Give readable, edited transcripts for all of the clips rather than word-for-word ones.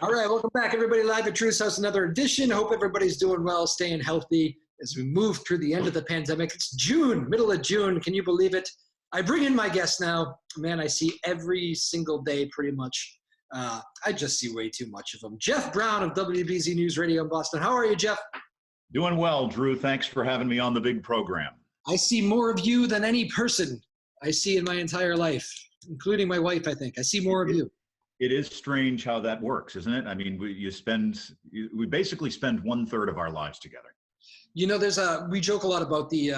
All right, welcome back, everybody. Live at Truth's House, another edition. Hope everybody's doing well, staying healthy as we move through the end of the pandemic. It's June, middle of June. Can you believe it? I bring in my guests now. Man, I see every single day pretty much. I just see way too much of them. Jeff Brown of WBZ News Radio in Boston. How are you, Jeff? Doing well, Drew. Thanks for having me on the big program. I see more of you than any person I see in my entire life, including my wife, I think. I see more of you. It is strange how that works, isn't it? I mean, we basically spend 1/3 of our lives together. You know, we joke a lot about the,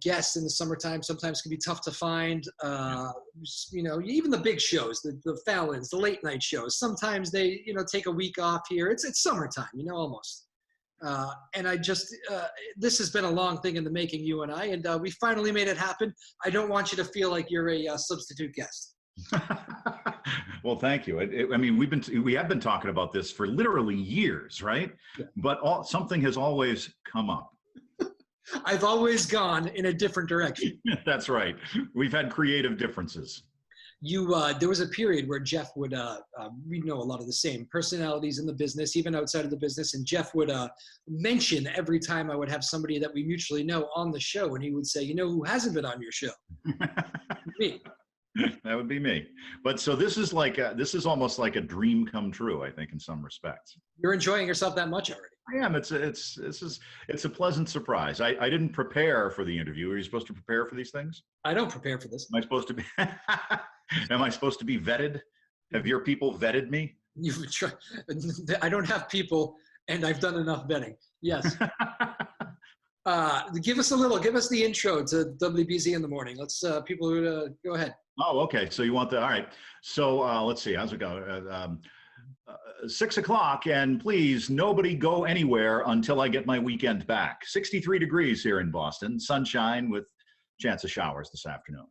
guests in the summertime sometimes can be tough to find. Even the big shows, the Fallons, the late night shows, sometimes they, take a week off here. It's summertime, almost. And this has been a long thing in the making, you and I, and we finally made it happen. I don't want you to feel like you're a substitute guest. Well, thank you. We have been talking about this for literally years, right? Yeah. But something has always come up. I've always gone in a different direction. That's right. We've had creative differences. There was a period where Jeff would, we know a lot of the same personalities in the business, even outside of the business, and Jeff would mention every time I would have somebody that we mutually know on the show, and he would say, who hasn't been on your show? Me. That would be me. But so this is almost like a dream come true, I think, in some respects. You're enjoying yourself that much already. I am. It's a pleasant surprise. I didn't prepare for the interview. Are you supposed to prepare for these things? I don't prepare for this. Am I supposed to be? Am I supposed to be vetted? Have your people vetted me? I don't have people, and I've done enough vetting. Yes. Give us the intro to WBZ in the morning. Let's people who go ahead. Oh, okay. So you want all right. So let's see. How's it go? 6 o'clock, and please, nobody go anywhere until I get my weekend back. 63 degrees here in Boston, sunshine with chance of showers this afternoon.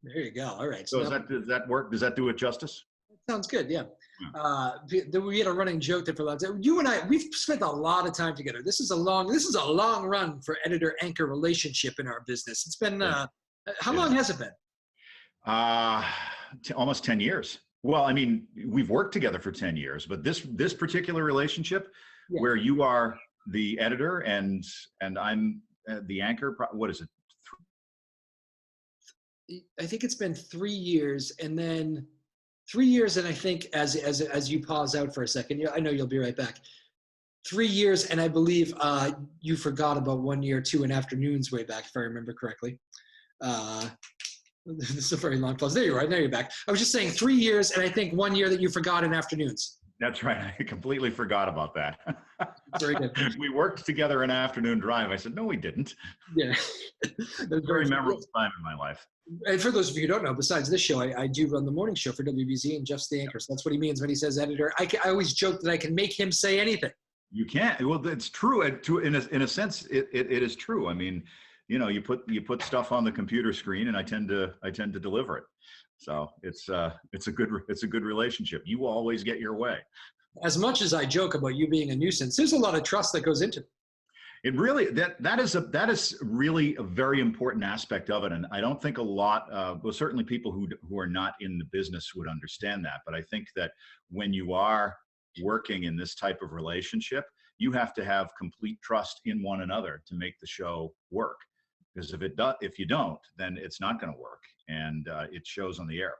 There you go. All right. So does that work? Does that do it justice? Sounds good. Yeah. We had a running joke that for a long time. You and I, we've spent a lot of time together. This is a long run for editor-anchor relationship in our business. It's been, how long has it been? Almost 10 years. Well, I mean, we've worked together for 10 years, but this particular relationship where you are the editor and I'm the anchor, what is it? I think it's been 3 years, and then 3 years, and I think as you pause out for a second, I know you'll be right back. 3 years, and I believe you forgot about 1 year, 2 in afternoons way back, if I remember correctly. This is a very long pause. There you are. Now you're back. I was just saying 3 years, and I think 1 year that you forgot in afternoons. That's right. I completely forgot about that. Very good. We worked together an afternoon drive. I said, no, we didn't. Yeah. That's very memorable time in my life. And for those of you who don't know, besides this show, I do run the morning show for WBZ, and Jeff's the anchor. So that's what he means when he says editor. I always joke that I can make him say anything. You can't. Well, it's true. In a sense, it is true. I mean, you put stuff on the computer screen, and I tend to deliver it. So it's a good relationship. You always get your way. As much as I joke about you being a nuisance, there's a lot of trust that goes into it. It really that is really a very important aspect of it, and I don't think a lot. Well, certainly people who are not in the business would understand that. But I think that when you are working in this type of relationship, you have to have complete trust in one another to make the show work. Because if you don't, then it's not going to work, and it shows on the air.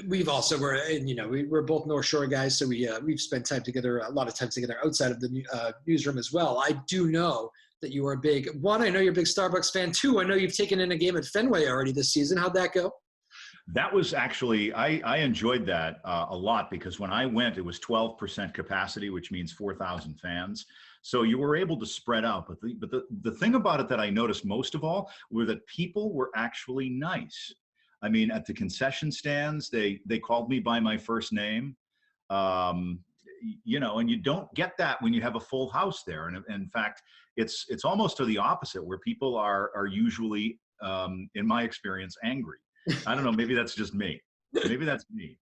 We're both North Shore guys, so we've spent time together, a lot of time together outside of the newsroom as well. I do know that you are big. One, I know you're a big Starbucks fan. Two, I know you've taken in a game at Fenway already this season. How'd that go? That was actually, I enjoyed that a lot, because when I went, it was 12% capacity, which means 4,000 fans. So you were able to spread out. But the thing about it that I noticed most of all were that people were actually nice. I mean, at the concession stands, they called me by my first name, and you don't get that when you have a full house there. And in fact, it's almost to the opposite, where people are usually, in my experience, angry. I don't know, maybe that's just me. Maybe that's me.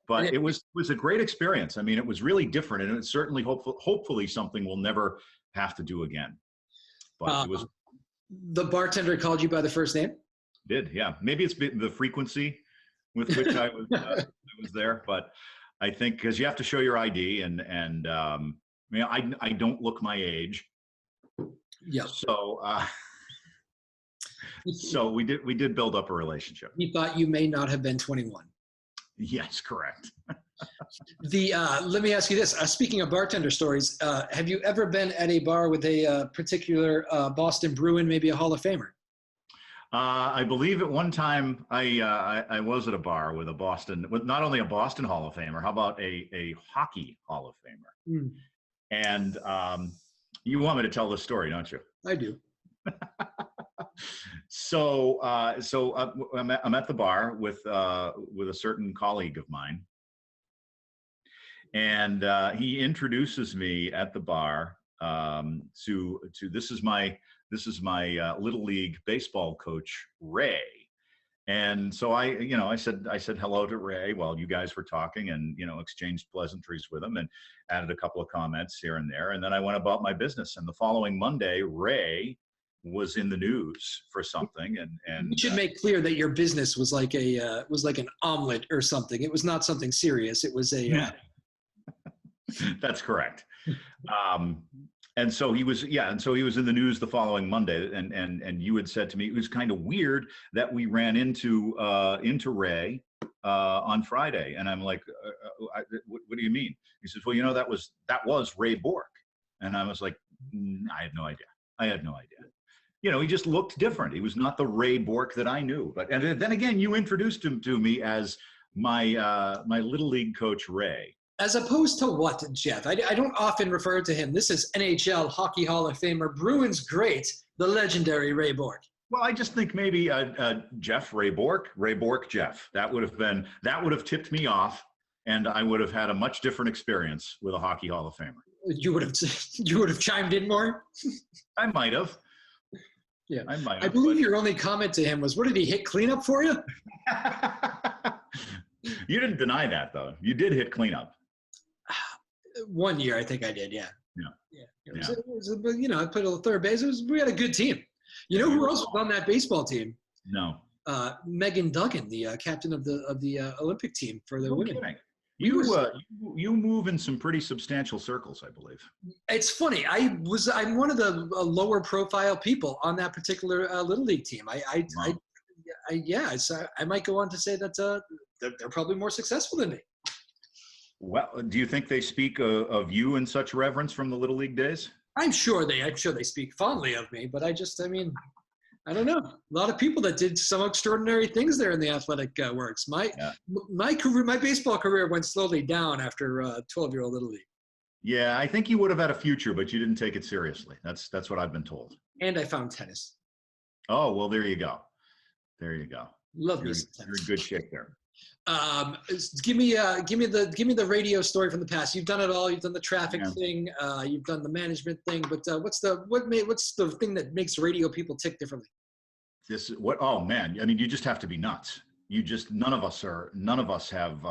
But it was a great experience. I mean, it was really different, and it's certainly hopefully something we'll never have to do again. But it was. The bartender called you by the first name? Did, yeah. Maybe it's the frequency with which I was there, but I think because you have to show your ID, and I don't look my age. Yeah. So so we did build up a relationship. He thought you may not have been 21. Yes, correct. Let me ask you this. Speaking of bartender stories, have you ever been at a bar with a particular Boston Bruin, maybe a Hall of Famer? I believe at one time I was at a bar with not only a Boston Hall of Famer, how about a hockey Hall of Famer? Mm. And you want me to tell this story, don't you? I do. So I'm at the bar with a certain colleague of mine, and he introduces me at the bar to this is my little league baseball coach, Ray. And so I said hello to Ray while you guys were talking, and exchanged pleasantries with him and added a couple of comments here and there, and then I went about my business. And the following Monday, Ray was in the news for something, and you should make clear that your business was like an omelet or something. It was not something serious. It was a That's correct. And so he was in the news the following Monday, and you had said to me it was kind of weird that we ran into Ray on Friday, and I'm like, what do you mean? He says, well, that was Ray Bourque, and I was like, I had no idea. He just looked different. He was not the Ray Bourque that I knew. And then again, you introduced him to me as my little league coach, Ray. As opposed to what, Jeff? I don't often refer to him. This is NHL Hockey Hall of Famer, Bruins great, the legendary Ray Bourque. Well, I just think maybe Jeff Ray Bourque Jeff. That would have tipped me off, and I would have had a much different experience with a Hockey Hall of Famer. You would have chimed in more? I might have. Yeah, I might have. I believe your only comment to him was, "What did he hit cleanup for you?" You didn't deny that, though. You did hit cleanup. 1 year, I think I did. Yeah. Yeah. I played a third base. We had a good team. You know who else was on that baseball team? No. Megan Duggan, the captain of the Olympic team for the women. Kidding. You move in some pretty substantial circles, I believe. It's funny. I'm one of the lower profile people on that particular little league team. I might go on to say that they're probably more successful than me. Well, do you think they speak of you in such reverence from the little league days? I'm sure they speak fondly of me, but I don't know. A lot of people that did some extraordinary things there in the athletic works. My baseball career went slowly down after 12-year-old little league. Yeah, I think you would have had a future, but you didn't take it seriously. That's what I've been told. And I found tennis. Oh, well, there you go. Love me some tennis. You're in good shape there. Give me the radio story from the past. You've done it all. You've done the traffic thing. You've done the management thing. But what's the thing that makes radio people tick differently? Oh man, I mean, you just have to be nuts. None of us have.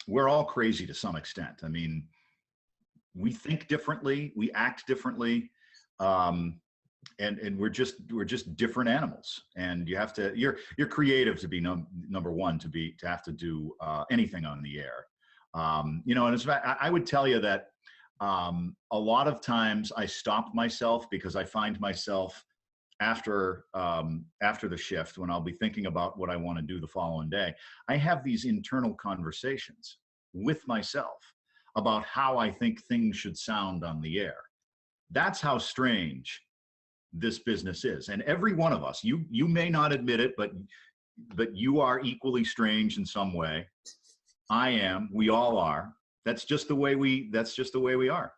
We're all crazy to some extent. I mean, we think differently, we act differently. And we're just different animals, and you're creative to be number one, to have to do anything on the air. And I would tell you that a lot of times I stop myself because I find myself after the shift, when I'll be thinking about what I want to do the following day, I have these internal conversations with myself about how I think things should sound on the air. That's how strange this business is. And every one of us, you may not admit it, but you are equally strange in some way. I am. We all are. That's just the way we are.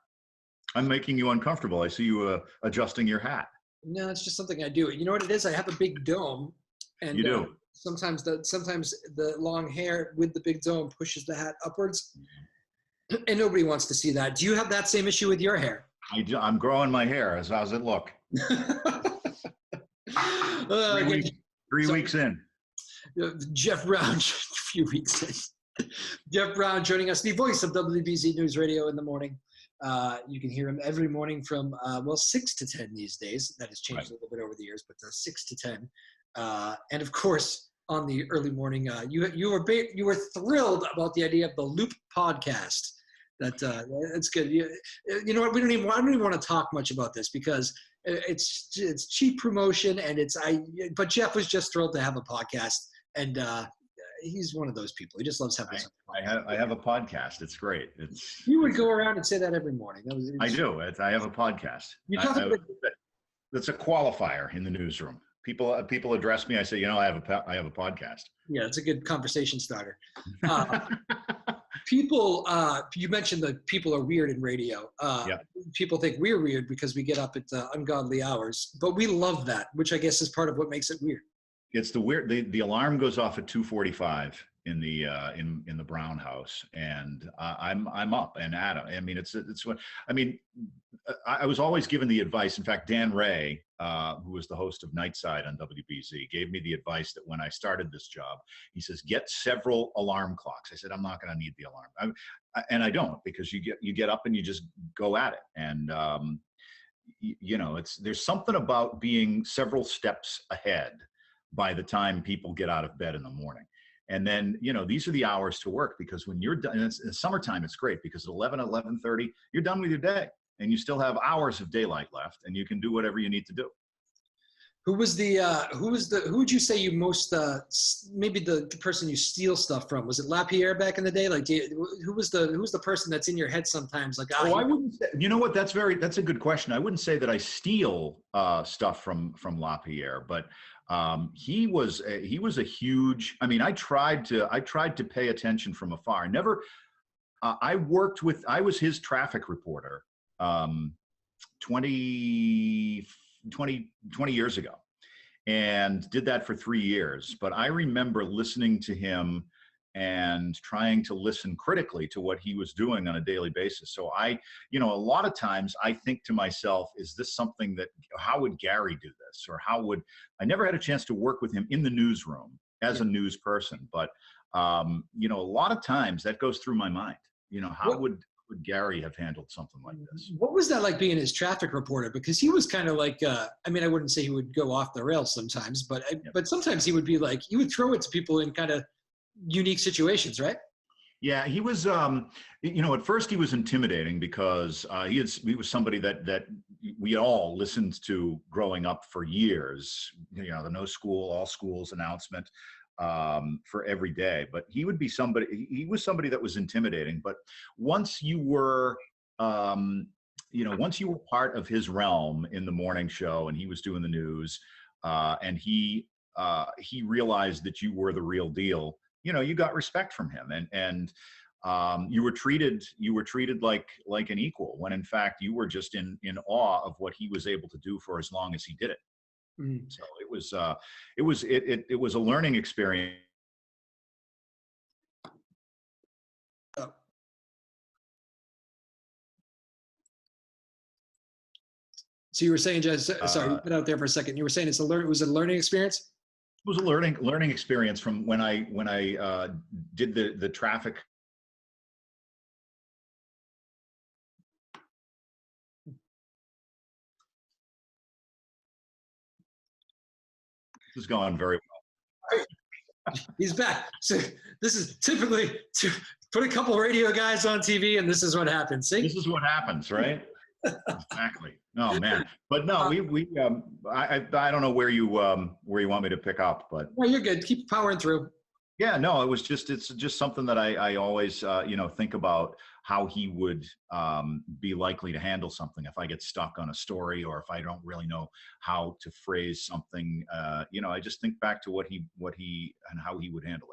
I'm making you uncomfortable. I see you adjusting your hat. No, it's just something I do. You know what it is? I have a big dome, and you do. Sometimes the long hair with the big dome pushes the hat upwards, and nobody wants to see that. Do you have that same issue with your hair? I'm growing my hair. How's it look? 3 weeks in. Jeff Brown, a few weeks in. Jeff Brown joining us, the voice of WBZ News Radio in the morning. You can hear him every morning from 6 to 10 these days. That has changed a little bit over the years, but 6 to 10. And of course, on the early morning. You were thrilled about the idea of the Loop podcast. That's good. You know what? I don't even want to talk much about this because it's cheap promotion, and but Jeff was just thrilled to have a podcast, and he's one of those people. He just loves having. I have a podcast. It's great. You would go around and say that every morning. I do. I have a podcast. That's a qualifier in the newsroom. People address me. I say, I have a podcast. Yeah, it's a good conversation starter. People, you mentioned that people are weird in radio. People think we're weird because we get up at ungodly hours, but we love that, which I guess is part of what makes it weird. It's the alarm goes off at 2:45 in the Brown house, and I'm up and at it. I mean, I was always given the advice. In fact, Dan Ray, who was the host of Nightside on WBZ, gave me the advice that when I started this job, he says, get several alarm clocks. I said, I'm not going to need the alarm. And I don't, because you get up and you just go at it. And, there's something about being several steps ahead by the time people get out of bed in the morning. And then, these are the hours to work, because when you're done, in summertime, it's great because at 11:30, you're done with your day and you still have hours of daylight left and you can do whatever you need to do. Who would you say you most, maybe the person you steal stuff from? Was it LaPierre back in the day? Like, who was the person that's in your head sometimes? Like, I wouldn't say, you know what? That's a good question. I wouldn't say that I steal stuff from LaPierre, but he was a huge, I mean, I tried to pay attention from afar. I was his traffic reporter 20 years ago, and did that for 3 years. But I remember listening to him and trying to listen critically to what he was doing on a daily basis. So a lot of times I think to myself, is this something how would Gary do this? Or I never had a chance to work with him in the newsroom as a news person, but a lot of times that goes through my mind. How would Gary have handled something like this? What was that like being his traffic reporter? Because he was kind of like, I wouldn't say he would go off the rails sometimes, but sometimes he would be like, he would throw it to people in kind of unique situations, right? Yeah, he was, at first he was intimidating because he was somebody that we all listened to growing up for years, the no school, all schools announcement for every day. But he was somebody that was intimidating. But once you were, once you were part of his realm in the morning show and he was doing the news and he realized that you were the real deal, you got respect from him, and you were treated like an equal, when in fact you were just in awe of what he was able to do for as long as he did it. Mm. So it was a learning experience. So you were saying, just sorry, you put out there for a second. You were saying it was a learning experience? It was a learning experience from when I did the traffic. This is going very well. He's back. So this is typically to put a couple radio guys on TV, and this is what happens. See? This is what happens, right? Exactly. Oh man, but no, I don't know where you want me to pick up, but no, you're good. Keep powering through. Yeah, no, it's just something that I always think about, how he would be likely to handle something if I get stuck on a story, or if I don't really know how to phrase something. I just think back to what he and how he would handle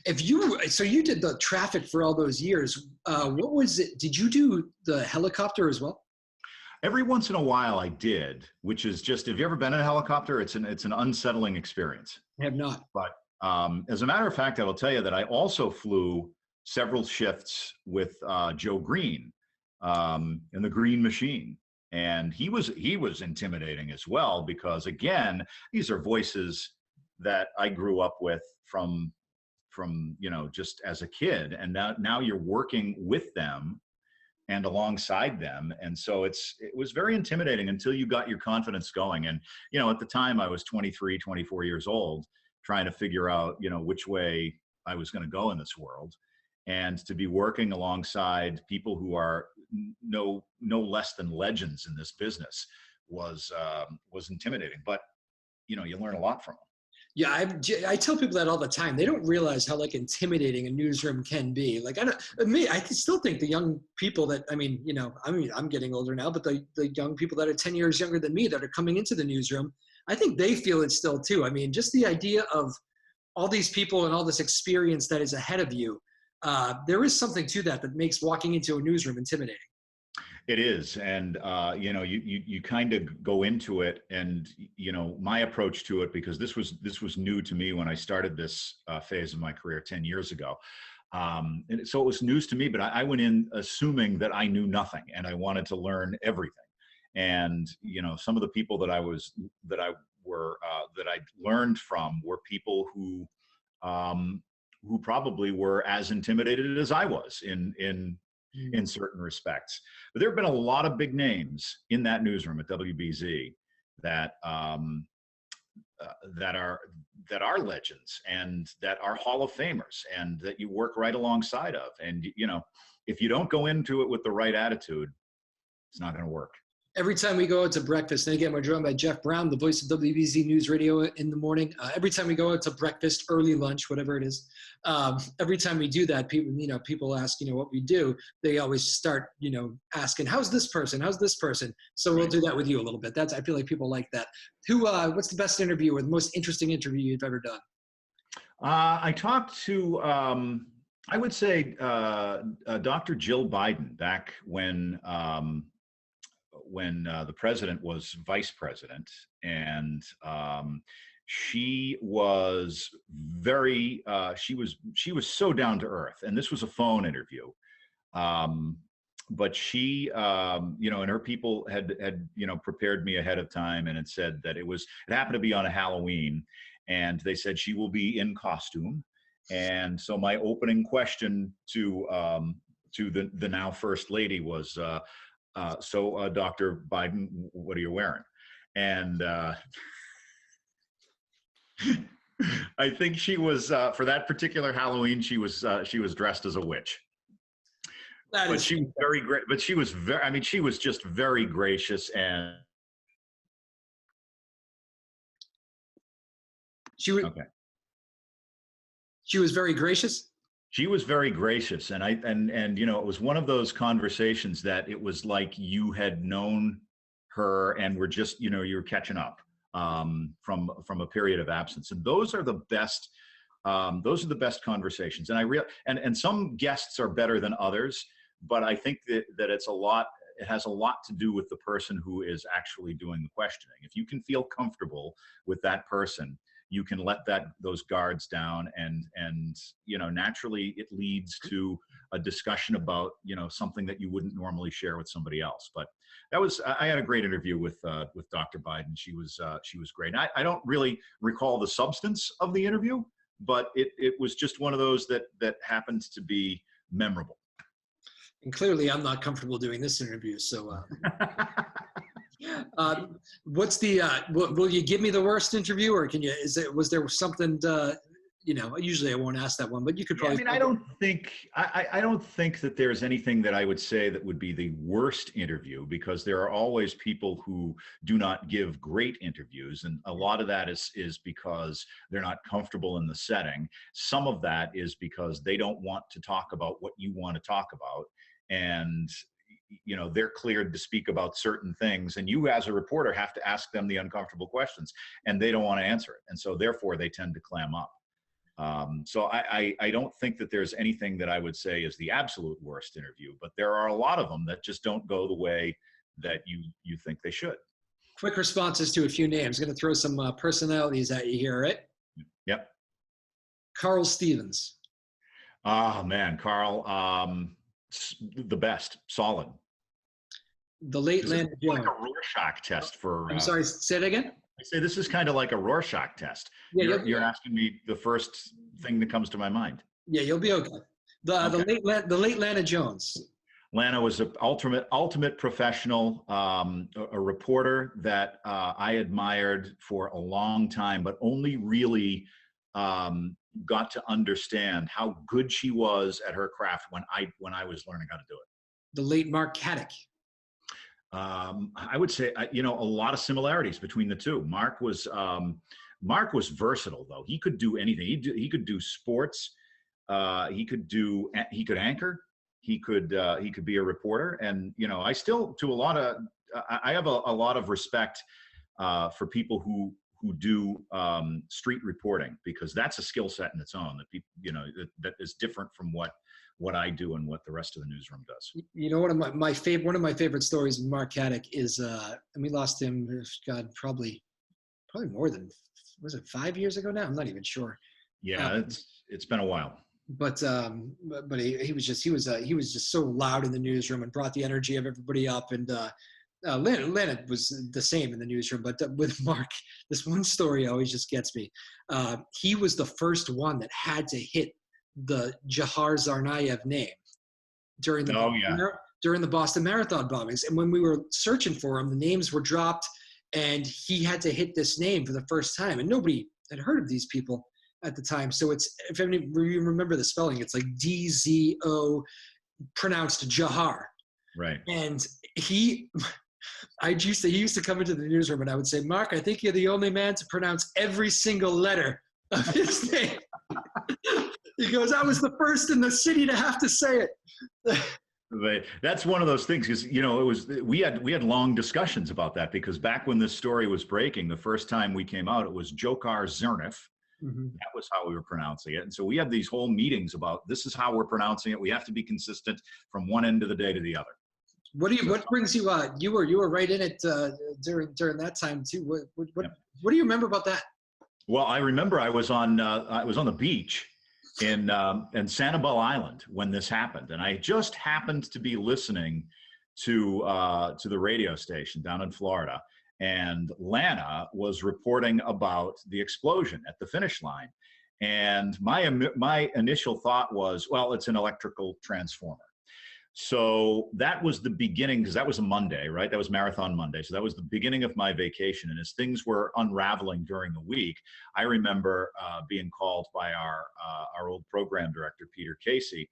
it. So you did the traffic for all those years. What was it? Did you do the helicopter as well? Every once in a while I did, which is just, have you ever been in a helicopter? It's an unsettling experience. I have not. But as a matter of fact, I will tell you that I also flew several shifts with Joe Green in the Green Machine. And he was intimidating as well, because again, these are voices that I grew up with from just as a kid. And now you're working with them and alongside them. And so it was very intimidating until you got your confidence going. And, at the time I was 23, 24 years old, trying to figure out, which way I was going to go in this world. And to be working alongside people who are no less than legends in this business was intimidating. But, you learn a lot from them. Yeah, I tell people that all the time. They don't realize how like intimidating a newsroom can be. Like I still think the young people that I'm getting older now, but the young people that are 10 years younger than me that are coming into the newsroom, I think they feel it still too. I mean, just the idea of all these people and all this experience that is ahead of you. There is something to that makes walking into a newsroom intimidating. It is. And, you kind of go into it and, my approach to it, because this was new to me when I started this phase of my career 10 years ago. And so it was news to me, but I went in assuming that I knew nothing and I wanted to learn everything. And, some of the people that I learned from were people who probably were as intimidated as I was in certain respects. But there have been a lot of big names in that newsroom at WBZ that are legends and that are Hall of Famers and that you work right alongside of. And, if you don't go into it with the right attitude, it's not going to work. Every time we go out to breakfast, and again, we're joined by Jeff Brown, the voice of WBZ News Radio in the morning. Every time we go out to breakfast, early lunch, whatever it is, every time we do that, people ask, what we do. They always start, asking, how's this person? How's this person? So we'll do that with you a little bit. I feel like people like that. What's the best interview or the most interesting interview you've ever done? I talked to, I would say, Dr. Jill Biden back when the president was vice president, and she was very she was so down to earth, and this was a phone interview, but she and her people had prepared me ahead of time, and it said that it happened to be on a Halloween, and they said she will be in costume. And so my opening question to the now first lady was, so Dr. Biden, what are you wearing? And I think she was, for that particular Halloween, she was dressed as a witch. But she was very great. But she was she was just very gracious, and she was very gracious. She was very gracious, and it was one of those conversations that it was like you had known her and were just you were catching up from a period of absence, and those are the best conversations. And and some guests are better than others, but I think that it has a lot to do with the person who is actually doing the questioning. If you can feel comfortable with that person, you can let those guards down, and naturally it leads to a discussion about something that you wouldn't normally share with somebody else. But I had a great interview with Dr. Biden. She was great. And I don't really recall the substance of the interview, but it was just one of those that happened to be memorable. And clearly I'm not comfortable doing this interview, so what's the will you give me the worst interview, or was there something usually I won't ask that one, but you could probably. I don't think that there's anything that I would say that would be the worst interview, because there are always people who do not give great interviews, and a lot of that is because they're not comfortable in the setting. Some of that is because they don't want to talk about what you want to talk about, and they're cleared to speak about certain things, and you as a reporter have to ask them the uncomfortable questions, and they don't want to answer it, and so therefore they tend to clam up. So I don't think that there's anything that I would say is the absolute worst interview, but there are a lot of them that just don't go the way that you think they should. Quick responses to a few names. I'm going to throw some personalities at you here, right? Yep. Carl Stevens. Oh man, Carl, the best, solid. The late Landon Jones. Like a Rorschach test for. I'm sorry. Say it again. I say this is kind of like a Rorschach test. Yeah, you're asking me the first thing that comes to my mind. Yeah, you'll be okay. The late Lana Jones. Lana was an ultimate professional, a reporter that I admired for a long time, but only really got to understand how good she was at her craft when I was learning how to do it. The late Mark Caddick. I would say, a lot of similarities between the two. Mark was versatile, though. He could do anything. He could do sports. He could anchor. He could be a reporter. And I still, I have a lot of respect for people who do street reporting, because that's a skill set in its own that people, that is different from what I do and what the rest of the newsroom does. One of my favorite stories of Mark Caddick is, and we lost him, God, probably more than, was it 5 years ago now? I'm not even sure. Yeah, it's been a while. But he was just so loud in the newsroom and brought the energy of everybody up. And Leonard was the same in the newsroom, but with Mark, this one story always just gets me. He was the first one that had to hit the Jahar Tsarnaev name during the Boston Marathon bombings. And when we were searching for him, the names were dropped, and he had to hit this name for the first time. And nobody had heard of these people at the time. So it's, if any, you remember the spelling, it's like DZO, pronounced Jahar. Right. And he used to come into the newsroom, and I would say, Mark, I think you're the only man to pronounce every single letter of his name. He goes, I was the first in the city to have to say it. But that's one of those things, because we had long discussions about that, because back when this story was breaking, the first time we came out, it was Dzhokhar Zernev. Mm-hmm. That was how we were pronouncing it. And so we had these whole meetings about, this is how we're pronouncing it. We have to be consistent from one end of the day to the other. What brings you you were right in it during that time too. What do you remember about that? Well, I remember I was on the beach in Sanibel Island when this happened, and I just happened to be listening to the radio station down in Florida, and Lana was reporting about the explosion at the finish line, and my initial thought was, well, it's an electrical transformer. So that was the beginning, because that was a Monday, right? That was Marathon Monday. So that was the beginning of my vacation. And as things were unraveling during the week, I remember being called by our old program director, Peter Casey,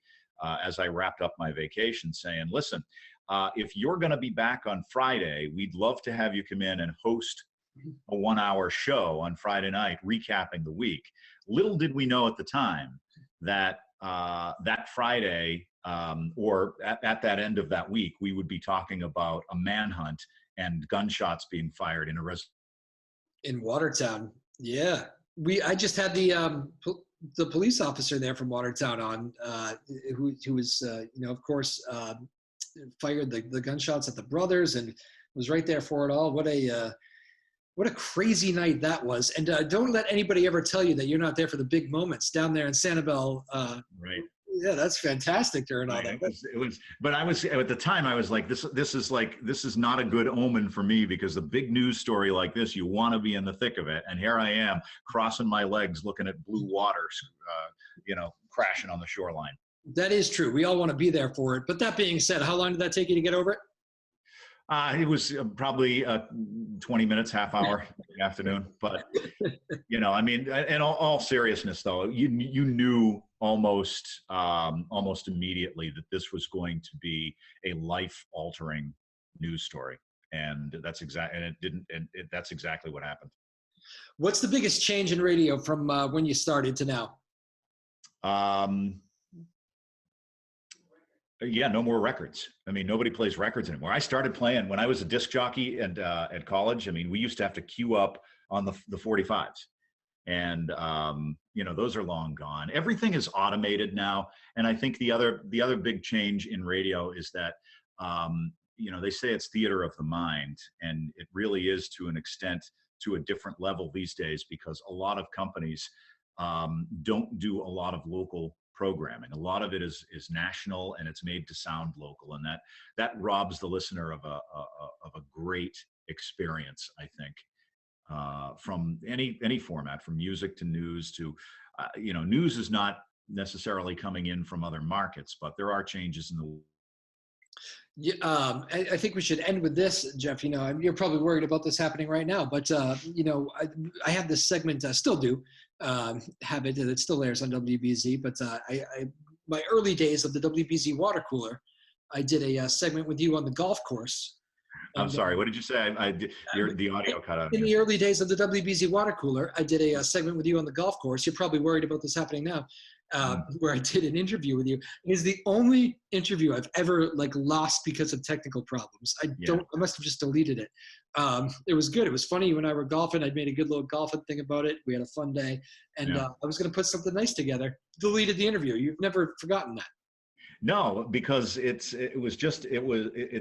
as I wrapped up my vacation, saying, listen, if you're going to be back on Friday, we'd love to have you come in and host a 1-hour show on Friday night, recapping the week. Little did we know at the time that that Friday, or at that end of that week, we would be talking about a manhunt and gunshots being fired in Watertown. Yeah, I just had the police officer there from Watertown on, who was of course fired the gunshots at the brothers and was right there for it all. What a crazy night that was. And don't let anybody ever tell you that you're not there for the big moments down there in Sanibel. Right. Yeah, that's fantastic during all that. It was, but I was, at the time, I was like, this is not a good omen for me, because a big news story like this, you want to be in the thick of it. And here I am crossing my legs, looking at blue waters, crashing on the shoreline. That is true. We all want to be there for it. But that being said, how long did that take you to get over it? It was probably 20 minutes, half hour in the afternoon. But, I mean, in all seriousness, though, you knew almost immediately that this was going to be a life-altering news story. And that's that's exactly what happened. What's the biggest change in radio from when you started to now? Yeah, no more records. I mean, nobody plays records anymore. I started playing when I was a disc jockey and at college. I mean, we used to have to queue up on the 45s, and those are long gone. Everything is automated now, and I think the other big change in radio is that they say it's theater of the mind, and it really is to an extent, to a different level these days, because a lot of companies don't do a lot of local programming. A lot of it is national, and it's made to sound local, and that robs the listener of a great experience, I think, from any format, from music to news to news is not necessarily coming in from other markets, but there are changes in the Yeah, I think we should end with this, Jeff. You know, you're probably worried about this happening right now, but you know, I have this segment, still do have it, that still airs on WBZ. But my early days of the WBZ water cooler, I did a segment with you on the golf course. I'm sorry. What did you say? The audio cut out. In the early days of the WBZ water cooler, I did a segment with you on the golf course. You're probably worried about this happening now. Where I did an interview with you. It is the only interview I've ever lost because of technical problems. I must have just deleted it. It was good. It was funny. You and I were golfing. I'd made a good little golfing thing about it. We had a fun day, and I was going to put something nice together. Deleted the interview. You've never forgotten that. No, because it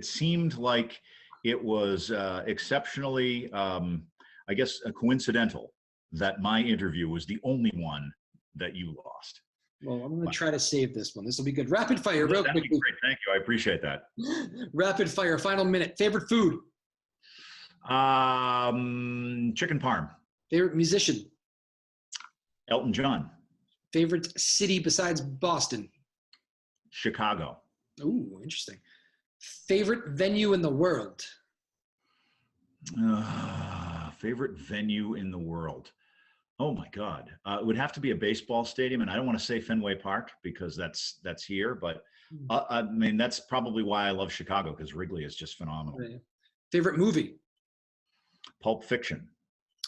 seemed like it was exceptionally, I guess, coincidental that my interview was the only one that you lost. Well, I'm going to try to save this one. This will be good. Rapid fire, real quickly. Great. Thank you. I appreciate that. Rapid fire, final minute. Favorite food? Chicken parm. Favorite musician? Elton John. Favorite city besides Boston? Chicago. Ooh, interesting. Favorite venue in the world? Favorite venue in the world? Oh my God! It would have to be a baseball stadium, and I don't want to say Fenway Park because that's here. But I mean, that's probably why I love Chicago, because Wrigley is just phenomenal. Yeah. Favorite movie? Pulp Fiction.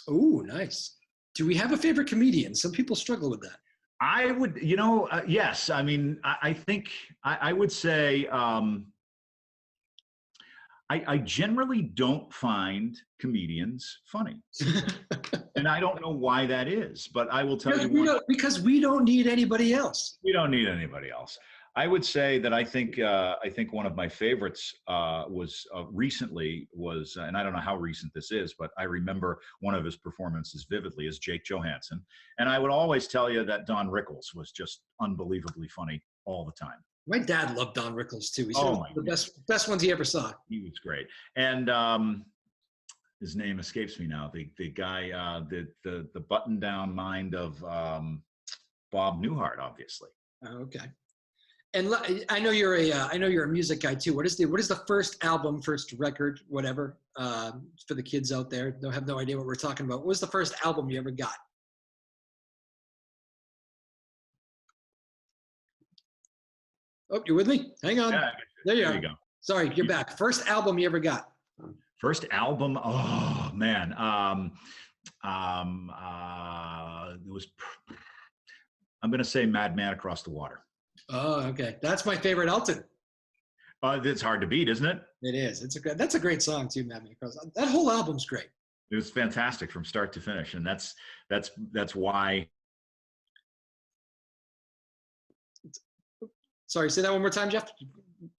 Oh, nice. Do we have a favorite comedian? Some people struggle with that. I would, yes. I mean, I think I would say I generally don't find comedians funny. And I don't know why that is, but I will tell you. Because we don't need anybody else. We don't need anybody else. I would say that I think one of my favorites was recently, and I don't know how recent this is, but I remember one of his performances vividly, is Jake Johansson. And I would always tell you that Don Rickles was just unbelievably funny all the time. My dad loved Don Rickles too. He's one of the best ones he ever saw. He was great. And his name escapes me now. The guy, the button down mind of Bob Newhart, obviously. Okay. And I know you're a music guy too. What is the first album, first record, whatever, for the kids out there? They'll have no idea what we're talking about. What was the first album you ever got? Oh, you're with me? Hang on. Yeah, there you go. Sorry, you're back. First album you ever got? First album? Oh man. It was. I'm gonna say Madman Across the Water. Oh, okay. That's my favorite Elton. It's hard to beat, isn't it? It is. That's a great song too, Madman Across. That whole album's great. It was fantastic from start to finish, and that's why. Sorry, say that one more time, Jeff.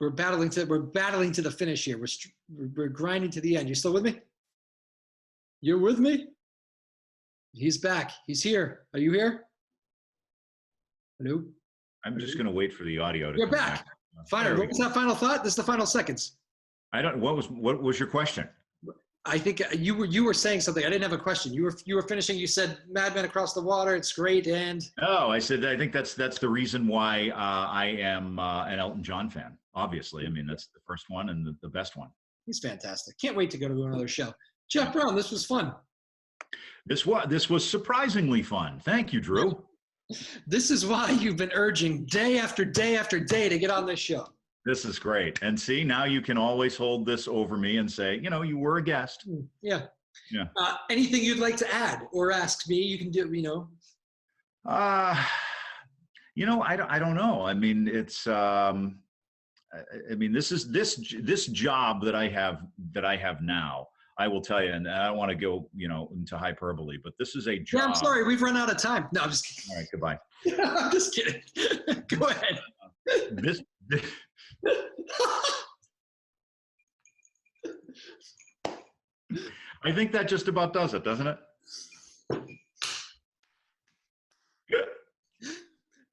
We're battling to the finish here. We're grinding to the end. You still with me? You're with me? He's back. He's here. Are you here? Hello? I'm just going to wait for the audio to You're come back. Final. What was that final thought? This is the final seconds. What was your question? I think you were saying something. I didn't have a question. You were finishing. You said Madman Across the Water. It's great. And I said I think that's the reason why I am an Elton John fan. Obviously, I mean that's the first one and the best one. He's fantastic. Can't wait to go to another show. Jeff Brown, this was fun. This was surprisingly fun. Thank you, Drew. This is why you've been urging day after day after day to get on this show. This is great. And see, now you can always hold this over me and say, you were a guest. Yeah. Yeah. Anything you'd like to add or ask me, you can do, I don't know. I mean, it's, this job that I have now, I will tell you, and I don't want to go, into hyperbole, but this is a job. Yeah, I'm sorry. We've run out of time. No, I'm just kidding. All right. Goodbye. I'm just kidding. Go ahead. I think that just about does it, doesn't it?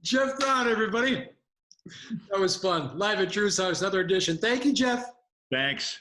Jeff Brown, everybody. That was fun. Live at Drew's house, another edition. Thank you, Jeff. Thanks.